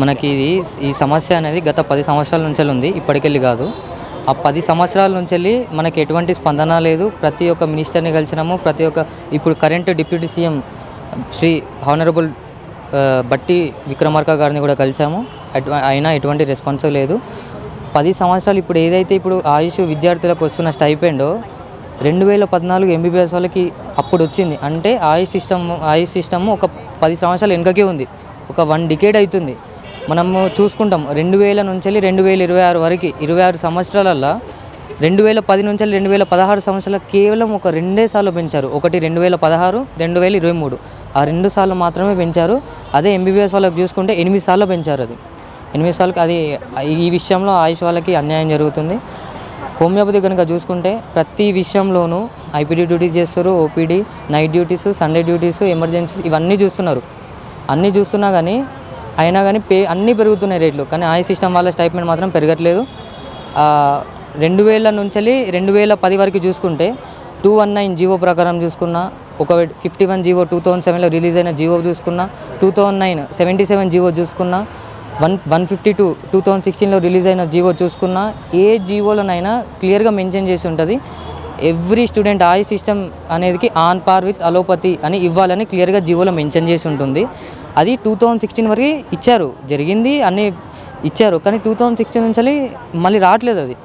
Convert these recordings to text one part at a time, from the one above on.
మనకి ఈ సమస్య అనేది గత 10 సంవత్సరాల నుంచి ఉంది, ఇప్పటికెళ్ళి కాదు. ఆ 10 సంవత్సరాల నుంచి మనకి ఎటువంటి స్పందన లేదు. ప్రతి ఒక్క మినిస్టర్ని కలిసినాము, ప్రతి ఒక్క ఇప్పుడు current deputy CM Shri honourable Bhatti Vikramarka గారిని కూడా కలిసాము. అయినా ఎటువంటి రెస్పాన్స్ లేదు. 10 సంవత్సరాలు ఇప్పుడు ఏదైతే ఇప్పుడు ఆయుష్ విద్యార్థులకు వస్తున్న స్టైపెండో 2014 ఎంబీబీఎస్ వాళ్ళకి అప్పుడు వచ్చింది. అంటే ఆయుష్ సిస్టమ్ ఒక 10 సంవత్సరాలు వెనుకకే ఉంది, ఒక 1 డికేడ్ అవుతుంది. మనము చూసుకుంటాం 2000 నుంచి 2026 వరకు 26 సంవత్సరాలల్లో 2010 నుంచి 2016 సంవత్సరాలు కేవలం ఒక 2 సార్లు పెంచారు. ఒకటి 2016, 2023 ఆ 2 సార్లు మాత్రమే పెంచారు. అదే ఎంబీబీఎస్ వాళ్ళకి చూసుకుంటే 8 సార్లు పెంచారు. అది 8 సార్లు. అది ఈ విషయంలో ఆయుష్ వాళ్ళకి అన్యాయం జరుగుతుంది. హోమియోపతి కనుక చూసుకుంటే ప్రతి విషయంలోనూ ఐపీడీ డ్యూటీస్ చేస్తారు, OPD, night duties, Sunday duties, emergencies ఇవన్నీ చూస్తున్నారు. అన్నీ చూస్తున్నా కానీ అయినా కానీ అన్నీ పెరుగుతున్నాయి రేట్లు, కానీ ఆయుష్ సిస్టమ్ వాళ్ళ స్టైప్మెంట్ మాత్రం పెరగట్లేదు. 2000 నుంచి 2010 వరకు చూసుకుంటే 219 జీవో ప్రకారం చూసుకున్నా, ఒక 51 జీవో 2007లో రిలీజ్ అయిన జీవో చూసుకున్నా, 2009 77 జీవో చూసుకున్నా, 152 2016లో రిలీజ్ అయిన జీవో చూసుకున్నా, ఏ జీవోలోనైనా క్లియర్గా మెన్షన్ చేసి ఉంటుంది ఎవ్రీ స్టూడెంట్ ఆయుష్ సిస్టమ్ అనేది ఆన్ పార్ విత్ అలోపతి అని ఇవ్వాలని క్లియర్గా జీవోలో మెన్షన్ చేసి ఉంటుంది. అది 2016 వరకు ఇచ్చారు, జరిగింది అన్నీ ఇచ్చారు. కానీ 2016 నుంచి మళ్ళీ రావట్లేదు. అది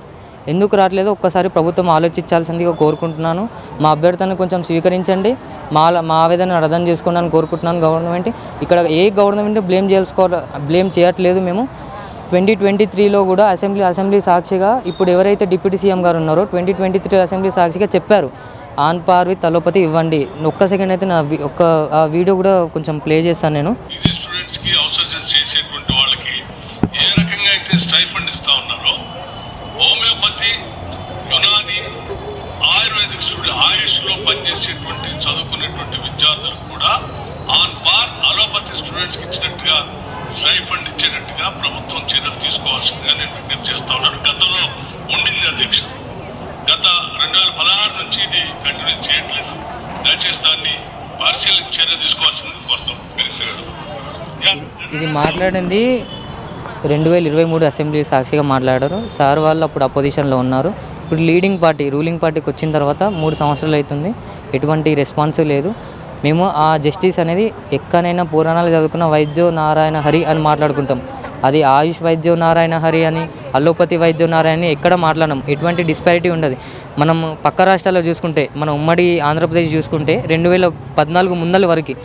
ఎందుకు రావట్లేదు ఒక్కసారి ప్రభుత్వం ఆలోచించాల్సిందిగా కోరుకుంటున్నాను. మా అభ్యర్థనను కొంచెం స్వీకరించండి, మా ఆవేదనను అర్థం చేసుకోండి కోరుకుంటున్నాను. గవర్నమెంట్ ఇక్కడ ఏ గవర్నమెంట్ బ్లేమ్ చేయట్లేదు. మేము 2023లో కూడా అసెంబ్లీ సాక్షిగా ఇప్పుడు ఎవరైతే డిప్యూటీ సీఎం గారు ఉన్నారో 2023 అసెంబ్లీ సాక్షిగా చెప్పారు ఆన్ పార్ విత్ అలోపతి ఇవ్వండి. ఒక్క సెకండ్ అయితే నా ఆ వీడియో కూడా కొంచెం ప్లే చేస్తాను నేను. స్టూడెంట్స్కి అవుట్సోర్సింగ్ చేసేటువంటి వాళ్ళకి ఏ రకంగా అయితే స్టైఫండ్ ఇస్తూ ఉన్నారో హోమియోపతి, యునాని, ఆయుర్వేదిక్ ఆయుష్లో పనిచేసేటువంటి చదువుకునేటువంటి విద్యార్థులకు కూడా ఆన్ పార్ అలోపతి స్టూడెంట్స్కి ఇచ్చినట్టుగా స్టైఫండ్ ఇచ్చేటట్టుగా ప్రభుత్వం చర్యలు తీసుకోవాల్సిందిగా నేను విజ్ఞప్తి చేస్తా ఉన్నాను. గతంలో ఉండింది అధ్యక్ష, గత 2016 నుంచి ఇది కంటిన్యూ చేయట్లేదు. దయచేసి దాన్ని పరిశీలించి చర్య తీసుకోవాల్సింది కోరుతాం. ఇది మాట్లాడింది 2023 అసెంబ్లీ సాక్షిగా మాట్లాడారు సార్. వాళ్ళు అప్పుడు అపోజిషన్లో ఉన్నారు. ఇప్పుడు రూలింగ్ పార్టీకి వచ్చిన తర్వాత 3 సంవత్సరాలు అవుతుంది, ఎటువంటి రెస్పాన్స్ లేదు. మేము ఆ జస్టిస్ అనేది ఎక్కడైనా పురాణాలు చదువుకున్న వైద్యో నారాయణ హరి అని మాట్లాడుకుంటాం. అది ఆయుష్ వైద్యో నారాయణ హరి అని, అలోపతి వైద్యో నారాయణ అని ఎక్కడ మాట్లాడడం. ఎటువంటి డిస్పారిటీ ఉండదు. మనం పక్క రాష్ట్రాల్లో చూసుకుంటే, మన ఉమ్మడి ఆంధ్రప్రదేశ్ చూసుకుంటే 2014 ముందల వరకు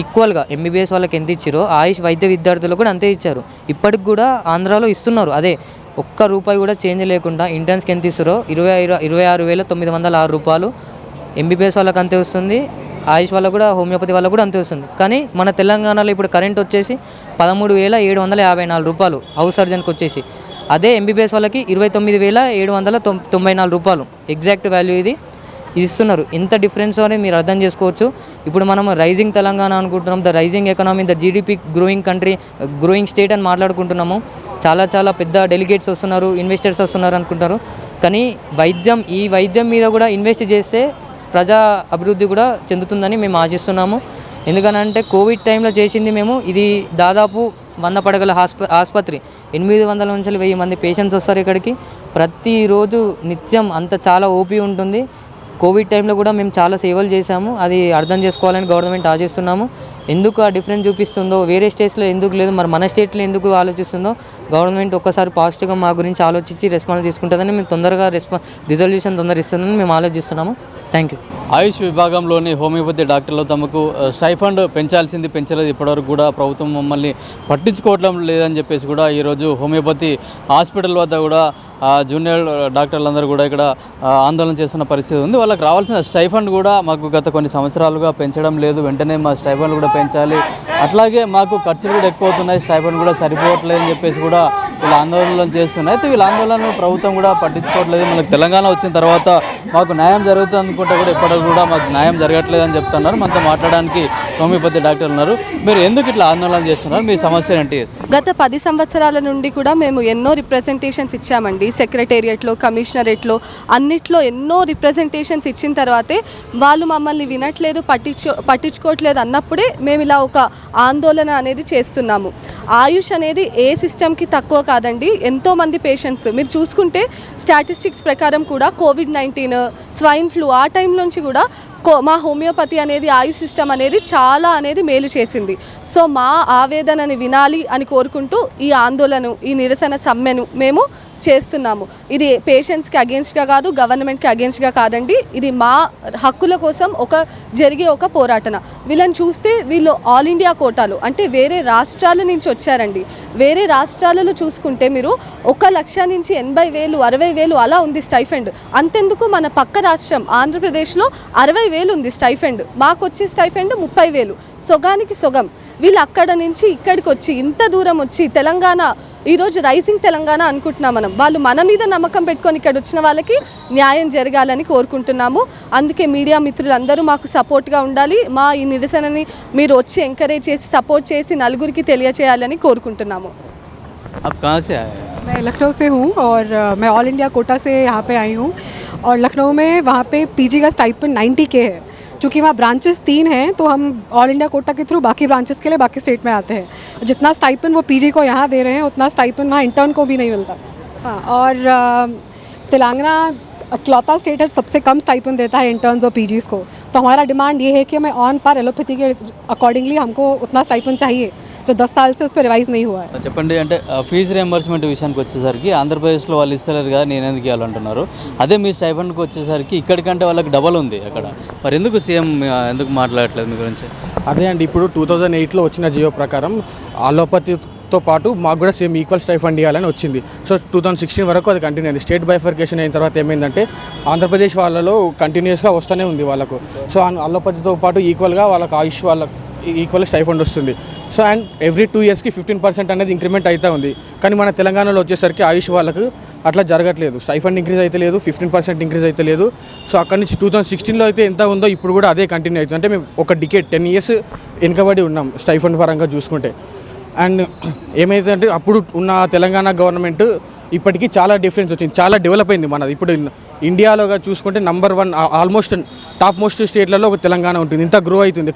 ఈక్వల్గా ఎంబీబీఎస్ వాళ్ళకి ఎంత ఇచ్చారో ఆయుష్ వైద్య విద్యార్థులకు కూడా అంతే ఇచ్చారు. ఇప్పటికి కూడా ఆంధ్రాలో ఇస్తున్నారు. అదే ఒక్క రూపాయి కూడా చేంజ్ లేకుండా ఇంటర్న్స్కి ఎంత ఇస్తారో 26,906 రూపాయలు ఎంబీబీఎస్ వాళ్ళకి అంతే వస్తుంది, ఆయుష్ వాళ్ళకు కూడా హోమియోపతి వాళ్ళకు కూడా అంతే వస్తుంది. కానీ మన తెలంగాణలో ఇప్పుడు కరెంట్ వచ్చేసి 13,754 రూపాయలు హౌస్ సర్జన్కి వచ్చేసి. అదే ఎంబీబీఎస్ వాళ్ళకి 29,794 రూపాయలు ఎగ్జాక్ట్ వాల్యూ ఇది ఇస్తున్నారు. ఎంత డిఫరెన్స్ అనేది మీరు అర్థం చేసుకోవచ్చు. ఇప్పుడు మనం రైజింగ్ తెలంగాణ అనుకుంటున్నాం, the rising economy, the GDP growing country, growing state అని మాట్లాడుకుంటున్నాము. చాలా పెద్ద డెలిగేట్స్ వస్తున్నారు, ఇన్వెస్టర్స్ వస్తున్నారు అనుకుంటారు. కానీ ఈ వైద్యం మీద కూడా ఇన్వెస్ట్ చేస్తే ప్రజా అభివృద్ధి కూడా చెందుతుందని మేము ఆశిస్తున్నాము. ఎందుకనంటే కోవిడ్ టైంలో చేసింది మేము, ఇది దాదాపు 100 పడగల ఆసుపత్రి, 800 నుంచి 1000 మంది పేషెంట్స్ వస్తారు ఇక్కడికి ప్రతిరోజు నిత్యం. అంత చాలా ఓపీ ఉంటుంది. కోవిడ్ టైంలో కూడా మేము చాలా సేవలు చేశాము. అది అర్థం చేసుకోవాలని గవర్నమెంట్ ఆశిస్తున్నాము. ఎందుకు ఆ డిఫరెన్స్ చూపిస్తుందో, వేరే స్టేట్స్లో ఎందుకు లేదు, మరి మన స్టేట్లో ఎందుకు ఆలోచిస్తుందో గవర్నమెంట్ ఒక్కసారి పాజిటివ్గా మా గురించి ఆలోచించి రెస్పాన్స్ తీసుకుంటుందని మేము తొందరగా రిజల్యూషన్ ఇస్తుందని మేము ఆలోచిస్తున్నాము. Thank you. ఆయుష్ విభాగంలోని హోమియోపతి డాక్టర్లు తమకు స్టైఫండ్ పెంచలేదు, ఇప్పటివరకు కూడా ప్రభుత్వం మమ్మల్ని పట్టించుకోవడం లేదని చెప్పేసి కూడా ఈరోజు హోమియోపతి హాస్పిటల్ వద్ద కూడా జూనియర్ డాక్టర్లందరూ కూడా ఇక్కడ ఆందోళన చేస్తున్న పరిస్థితి ఉంది. వాళ్ళకి రావాల్సిన స్టైఫండ్ కూడా మాకు గత కొన్ని సంవత్సరాలుగా పెంచడం లేదు, వెంటనే మా స్టైఫండ్ కూడా పెంచాలి, అట్లాగే మాకు ఖర్చులు కూడా ఎక్కువ అవుతున్నాయి, స్టైఫండ్ కూడా సరిపోవట్లేదు అని చెప్పేసి కూడా వీళ్ళు ఆందోళన చేస్తున్నాయి. అయితే వీళ్ళ ఆందోళనను ప్రభుత్వం కూడా పట్టించుకోవట్లేదు. మనకు తెలంగాణ వచ్చిన తర్వాత మాకు న్యాయం జరుగుతుంది అనుకుంటే కూడా ఇప్పటికి కూడా మాకు న్యాయం జరగట్లేదు అని చెప్తున్నారు. మనతో మాట్లాడడానికి హోమియోపతి డాక్టర్లు ఉన్నారు. మీరు ఎందుకు ఇట్లా ఆందోళన చేస్తున్నారు, మీ సమస్య ఏంటి? గత 10 సంవత్సరాల నుండి కూడా మేము ఎన్నో రిప్రజెంటేషన్స్ ఇచ్చామండి. జరిగిందండి. సెక్రటేరియట్లో, కమిషనరేట్లో అన్నిట్లో ఎన్నో రిప్రజెంటేషన్స్ ఇచ్చిన తర్వాతే వాళ్ళు మమ్మల్ని వినట్లేదు, పట్టించుకోవట్లేదు అన్నప్పుడే మేము ఇలా ఒక ఆందోళన అనేది చేస్తున్నాము. ఆయుష్ అనేది ఏ సిస్టమ్కి తక్కువ కాదండి. ఎంతోమంది పేషెంట్స్ మీరు చూసుకుంటే స్టాటిస్టిక్స్ ప్రకారం కూడా కోవిడ్-19, స్వైన్ ఫ్లూ ఆ టైం నుంచి కూడా మా హోమియోపతి అనేది ఆయుష్ సిస్టమ్ అనేది చాలా అనేది మేలు చేసింది. సో మా ఆవేదనని వినాలి అని కోరుకుంటూ ఈ ఆందోళన, ఈ నిరసన సమ్మెను మేము చేస్తున్నాము. ఇది పేషెంట్స్కి అగేన్స్ట్గా కాదు, గవర్నమెంట్కి అగేన్స్ట్గా కాదండి. ఇది మా హక్కుల కోసం జరిగే ఒక పోరాటన. వీళ్ళని చూస్తే వీళ్ళు ఆల్ ఇండియా కోటాలు అంటే వేరే రాష్ట్రాల నుంచి వచ్చారండి. వేరే రాష్ట్రాలలో చూసుకుంటే మీరు 1,00,000 నుంచి 80,000, 60,000 అలా ఉంది స్టైఫండ్. అంతెందుకు మన పక్క రాష్ట్రం ఆంధ్రప్రదేశ్లో 60,000 ఉంది స్టైఫండ్. మాకు వచ్చే స్టైఫండ్ 30,000. సొగానికి సొగం. వీళ్ళు అక్కడ నుంచి ఇక్కడికి వచ్చి ఇంత దూరం వచ్చి తెలంగాణ ఈరోజు రైజింగ్ తెలంగాణ అనుకుంటున్నాం మనం. వాళ్ళు మన మీద నమ్మకం పెట్టుకొని ఇక్కడ వచ్చిన వాళ్ళకి న్యాయం జరగాలని కోరుకుంటున్నాము. అందుకే మీడియా మిత్రులందరూ మాకు సపోర్ట్గా ఉండాలి. మా ఈ నిరసనని మీరు వచ్చి ఎంకరేజ్ చేసి సపోర్ట్ చేసి నలుగురికి తెలియచేయాలని కోరుకుంటున్నాము. मैं लखनऊ से हूँ और मैं ऑल इंडिया कोटा से यहाँ पे आई हूँ और लखनऊ में वहाँ पे पीजी का स्टाइपेंड 90K है. चूँकि वहाँ ब्रांचेस 3 हैं तो हम ऑल इंडिया कोटा के थ्रू बाकी ब्रांचेस के लिए बाकी स्टेट में आते हैं. जितना स्टाइपेंड वो पीजी को यहाँ दे रहे हैं उतना स्टाइपेंड वहाँ इंटर्न को भी नहीं मिलता. हाँ, और तेलंगाना इकलौता स्टेट है सबसे कम स्टाइपेंड देता है इंटर्न्स और पीजीज़ को. तो हमारा डिमांड ये है कि हमें ऑन पर एलोपैथी के अकॉर्डिंगली हमको उतना स्टाइपेंड चाहिए जो 10 साल से उस पर रिवाइज नहीं हुआ है. చెప్పండి, అంటే ఫీజు రియంబర్స్మెంట్ విషయానికి వచ్చేసరికి ఆంధ్రప్రదేశ్లో వాళ్ళు ఇస్తలేరు కదా, నేను ఎందుకు ఇవ్వాలంటున్నారు. అదే మీ స్టైఫండ్కి వచ్చేసరికి ఇక్కడికంటే వాళ్ళకి డబల్ ఉంది అక్కడ. మరి ఎందుకు సీఎం ఎందుకు మాట్లాడట్లేదు మీ గురించి? అదే అండి, ఇప్పుడు 2008లో వచ్చిన జియో ప్రకారం అలోపతితో పాటు మాకు కూడా సేమ్ ఈక్వల్ స్టైఫండ్ ఇవ్వాలని వచ్చింది. సో 2016 వరకు అది కంటిన్యూ అయింది. స్టేట్ బైఫర్కేషన్ అయిన తర్వాత ఏమైందంటే ఆంధ్రప్రదేశ్ వాళ్ళలో కంటిన్యూస్గా వస్తూనే ఉంది వాళ్ళకు. సో అలోపతితో పాటు ఈక్వల్గా వాళ్ళకు ఆయుష్ వాళ్ళకు ఈక్వల్ స్టైఫండ్ వస్తుంది. సో అండ్ ఎవ్రీ 2 ఇయర్స్కి 15% అనేది ఇంక్రిమెంట్ అవుతూ ఉంది. కానీ మన తెలంగాణలో వచ్చేసరికి ఆయుష్ వాళ్ళకు అట్లా జరగట్లేదు. స్టైఫండ్ ఇంక్రీజ్ అయితే లేదు, 15% ఇంక్రీజ్ అయితే లేదు. సో అక్కడి నుంచి 2016లో అయితే ఎంత ఉందో ఇప్పుడు కూడా అదే కంటిన్యూ అవుతుంది. అంటే మేము ఒక డికేడ్ 10 ఇయర్స్ వెనుకబడి ఉన్నాం స్టైఫండ్ పరంగా చూసుకుంటే. అండ్ ఏమైందంటే అప్పుడు ఉన్న తెలంగాణ గవర్నమెంట్ ఇప్పటికీ చాలా డిఫరెన్స్ వచ్చింది, చాలా డెవలప్ అయింది మనది. ఇప్పుడు ఇండియాలో చూసుకుంటే నంబర్ 1 ఆల్మోస్ట్ టాప్ మోస్ట్ స్టేట్లలో ఒక తెలంగాణ ఉంటుంది. ఇంత గ్రో అవుతుంది.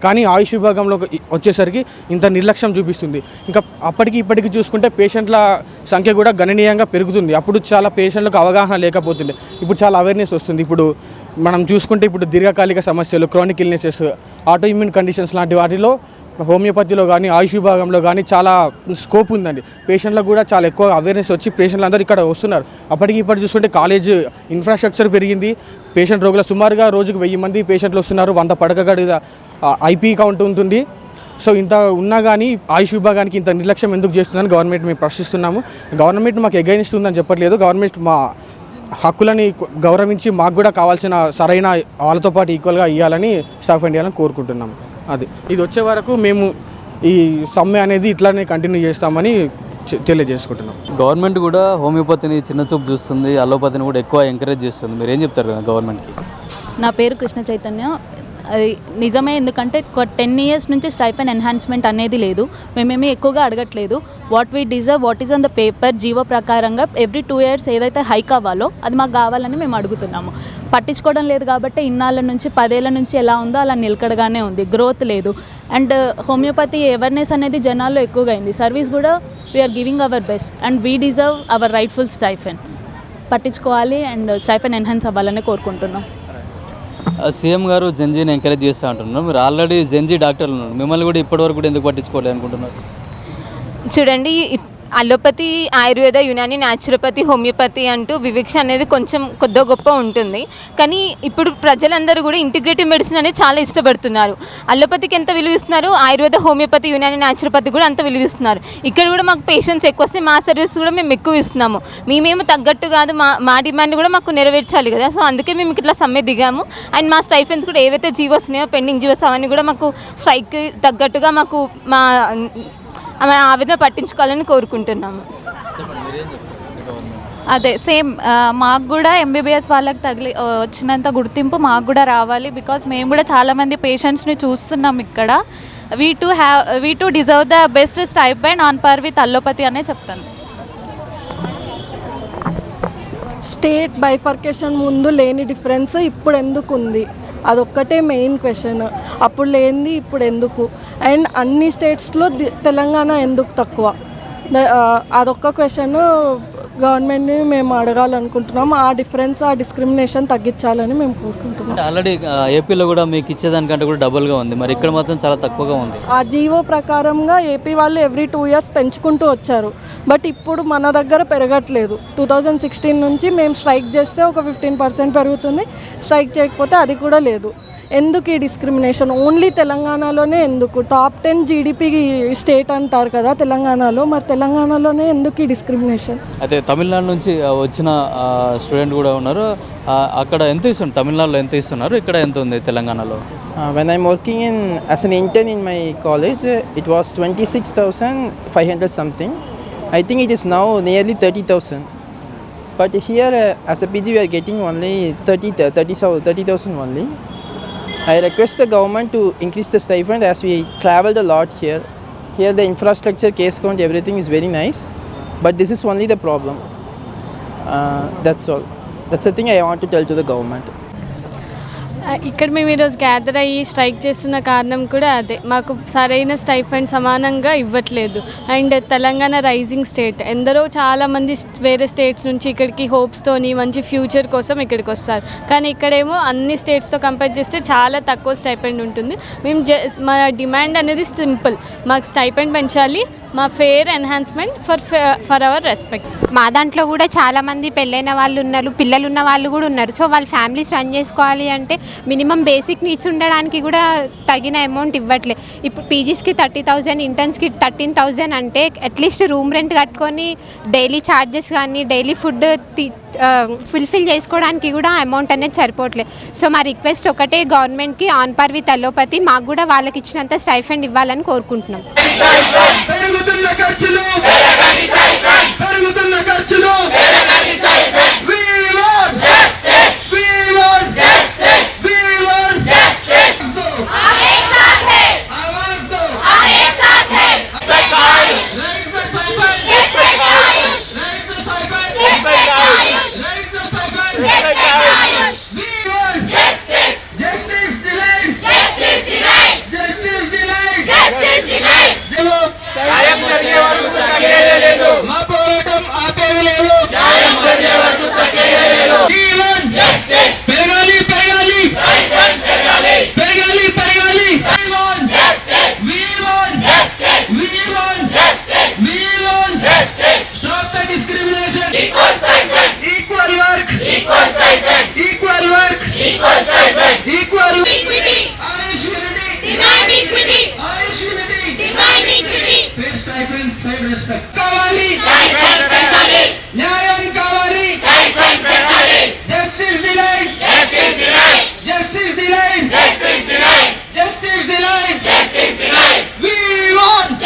కానీ ఆయుష్ విభాగంలో వచ్చేసరికి ఇంత నిర్లక్ష్యం చూపిస్తుంది. ఇంకా అప్పటికి ఇప్పటికి చూసుకుంటే పేషెంట్ల సంఖ్య కూడా గణనీయంగా పెరుగుతుంది. అప్పుడు చాలా పేషెంట్లకు అవగాహన లేకపోతుండే, ఇప్పుడు చాలా అవేర్నెస్ వస్తుంది. ఇప్పుడు మనం చూసుకుంటే ఇప్పుడు దీర్ఘకాలిక సమస్యలు, chronic illnesses, auto immune conditions లాంటి వాటిలో హోమియోపతిలో కానీ ఆయుష్ విభాగంలో కానీ చాలా స్కోప్ ఉందండి. పేషెంట్లకు కూడా చాలా ఎక్కువ అవేర్నెస్ వచ్చి పేషెంట్లు అందరూ ఇక్కడ వస్తున్నారు. అప్పటికి ఇప్పటి చూసుకుంటే కాలేజ్ ఇన్ఫ్రాస్ట్రక్చర్ పెరిగింది. పేషెంట్ రోగుల సుమారుగా రోజుకు 1000 మంది పేషెంట్లు వస్తున్నారు. 100 పడక గది ఐపీ కౌంట్ ఉంటుంది. సో ఇంత ఉన్నా కానీ ఆయుష్ విభాగానికి ఇంత నిర్లక్ష్యం ఎందుకు చేస్తుందని గవర్నమెంట్ మేము ప్రశ్నిస్తున్నాము. గవర్నమెంట్ మాకు ఎగైనిస్ట్ ఉందని చెప్పట్లేదు. గవర్నమెంట్ మా హక్కులని గౌరవించి మాకు కూడా కావాల్సిన సరైన వాళ్ళతో పాటు ఈక్వల్గా ఇవ్వాలని స్టాఫ్ ఇవ్వాలని కోరుకుంటున్నాము. అది ఇది వచ్చే వరకు మేము ఈ సమ్మె అనేది ఇట్లానే కంటిన్యూ చేస్తామని తెలియజేసుకుంటున్నాం. గవర్నమెంట్ కూడా హోమియోపతిని చిన్న చూపు చూస్తుంది, అలోపతిని కూడా ఎక్కువ ఎంకరేజ్ చేస్తుంది. మీరు ఏం చెప్తారు కదా గవర్నమెంట్కి? నా పేరు కృష్ణ చైతన్య. అది నిజమే, ఎందుకంటే 10 ఇయర్స్ నుంచి స్టైపెండ్ ఎన్హాన్స్మెంట్ అనేది లేదు. మేమేమీ ఎక్కువగా అడగట్లేదు. What we deserve, what is on the paper, GO ప్రకారంగా ఎవ్రీ 2 ఇయర్స్ ఏదైతే హైక్ అవ్వాలో అది మాకు కావాలని మేము అడుగుతున్నాము. పట్టించుకోవడం లేదు కాబట్టి ఇన్నాళ్ళ నుంచి 10 ఏళ్ళ నుంచి ఎలా ఉందో అలా నిలకడగానే ఉంది, గ్రోత్ లేదు. అండ్ హోమియోపతి అవేర్నెస్ అనేది జనాల్లో ఎక్కువగా అయింది. సర్వీస్ కూడా we're giving our best and we deserve our rightful stipend. పట్టించుకోవాలి అండ్ స్టైఫెండ్ ఎన్హాన్స్ అవ్వాలని కోరుకుంటున్నాం. సీఎం గారు జెన్జీని ఎంకరేజ్ చేస్తూ అంటున్నారు. మీరు ఆల్రెడీ జెన్జీ డాక్టర్లు ఉన్నారు, మిమ్మల్ని కూడా ఇప్పటివరకు కూడా ఎందుకు పట్టించుకోలేదు అనుకుంటున్నారు? చూడండి, allopathy, Ayurveda, Unani, naturopathy, homeopathy అంటూ వివక్ష అనేది కొంచెం కొద్ది గొప్ప ఉంటుంది. కానీ ఇప్పుడు ప్రజలందరూ కూడా ఇంటిగ్రేటివ్ మెడిసిన్ అనేది చాలా ఇష్టపడుతున్నారు. అలోపతికి ఎంత విలువ ఇస్తున్నారు, ఆయుర్వేద, హోమియోపతి, యునాని, న్యాచురోపతి కూడా అంత విలువ ఇస్తున్నారు. ఇక్కడ కూడా మాకు పేషెంట్స్ ఎక్కువ వస్తే మా సర్వీస్ కూడా మేము ఎక్కువ ఇస్తున్నాము. మేమేమో తగ్గట్టు కాదు, మా డిమాండ్ కూడా మాకు నెరవేర్చాలి కదా. సో అందుకే మేము ఇట్లా సమ్మె దిగాము. అండ్ మా స్టైఫెన్స్ కూడా ఏవైతే జీవోస్ ఉన్నాయో, పెండింగ్ జీవోస్ అవన్నీ కూడా మాకు స్ట్రైక్ తగ్గట్టుగా మాకు మా ఆవేదన పట్టించుకోవాలని కోరుకుంటున్నాము. అదే సేమ్ మాకు కూడా ఎంబీబీఎస్ వాళ్ళకి వచ్చినంత గుర్తింపు మాకు కూడా రావాలి. బికాస్ మేము కూడా చాలామంది పేషెంట్స్ని చూస్తున్నాం ఇక్కడ. We to deserve the best stipend on per with allopathy అనే చెప్తాను. స్టేట్ బైఫర్కేషన్ ముందు లేని డిఫరెన్స్ ఇప్పుడు ఎందుకు ఉంది, అదొక్కటే మెయిన్ క్వశ్చన్. అప్పుడు లేనిది ఇప్పుడు ఎందుకు, అండ్ అన్ని స్టేట్స్లో తెలంగాణ ఎందుకు తక్కువ, అదొక్క క్వశ్చన్ గవర్నమెంట్ని మేము అడగాలనుకుంటున్నాం. ఆ డిఫరెన్స్, ఆ డిస్క్రిమినేషన్ తగ్గించాలని మేము కోరుకుంటున్నాం. ఆల్రెడీ ఏపీలో కూడా మీకు ఇచ్చేదానికంటే కూడా డబుల్గా ఉంది, మరి ఇక్కడ మాత్రం చాలా తక్కువగా ఉంది. ఆ జీవో ప్రకారంగా ఏపీ వాళ్ళు ఎవ్రీ 2 years పెంచుకుంటూ వచ్చారు, బట్ ఇప్పుడు మన దగ్గర పెరగట్లేదు. 2016 నుంచి మేము స్ట్రైక్ చేస్తే ఒక 15% పెరుగుతుంది, స్ట్రైక్ చేయకపోతే అది కూడా లేదు. ఎందుకు ఈ డిస్క్రిమినేషన్ ఓన్లీ తెలంగాణలోనే ఎందుకు? టాప్ 10 జీడిపి స్టేట్ అంటారు కదా తెలంగాణలో, మరి తెలంగాణలోనే ఎందుకు ఈ డిస్క్రిమినేషన్? అయితే తమిళనాడు నుంచి వచ్చిన స్టూడెంట్ కూడా ఉన్నారు. అక్కడ ఎంత ఇస్తున్నారు, తమిళనాడులో ఎంత ఇస్తున్నారు, ఇక్కడ ఎంత ఉంది తెలంగాణలో? When I'm working as an intern in my college, it was 26,500 something. I think it is now nearly 30,000. But here as a PG we are getting only 30,000 only. I request the government to increase the stipend as we traveled a lot here. Here the infrastructure, case count, everything is very nice. But this is only the problem. That's all. That's the thing I want to tell to the government. ఇక్కడ మేము ఈరోజు gather అయ్యి strike చేస్తున్న కారణం కూడా అదే, మాకు సరైన స్టైఫండ్ సమానంగా ఇవ్వట్లేదు. అండ్ తెలంగాణ రైజింగ్ స్టేట్, ఎందరో చాలామంది వేరే స్టేట్స్ నుంచి ఇక్కడికి హోప్స్తోని మంచి ఫ్యూచర్ కోసం ఇక్కడికి వస్తారు, కానీ ఇక్కడేమో అన్ని స్టేట్స్తో కంపేర్ చేస్తే చాలా తక్కువ స్టైపెండ్ ఉంటుంది. మేము మా డిమాండ్ అనేది సింపుల్, మాకు స్టైపెండ్ పెంచాలి, మా fair enhancement for hour respect. మా దాంట్లో కూడా చాలామంది పెళ్ళైన వాళ్ళు ఉన్నారు, పిల్లలు ఉన్న వాళ్ళు కూడా ఉన్నారు. సో వాళ్ళ ఫ్యామిలీస్ రన్ చేసుకోవాలి అంటే మినిమం బేసిక్ నీడ్స్ ఉండడానికి కూడా తగిన అమౌంట్ ఇవ్వట్లే. ఇప్పుడు పీజీస్కి 30,000, ఇంటర్న్స్కి 13,000 అంటే అట్లీస్ట్ రూమ్ రెంట్ కట్టుకొని డైలీ ఛార్జెస్ కానీ డైలీ ఫుడ్ ఫుల్ఫిల్ చేసుకోవడానికి కూడా అమౌంట్ అనేది సరిపోవట్లేదు. సో మా రిక్వెస్ట్ ఒకటే గవర్నమెంట్కి, ఆన్ పార్ విత్ అలోపతి మాకు కూడా వాళ్ళకి ఇచ్చినంత స్టైఫండ్ ఇవ్వాలని కోరుకుంటున్నాం. న్యాయ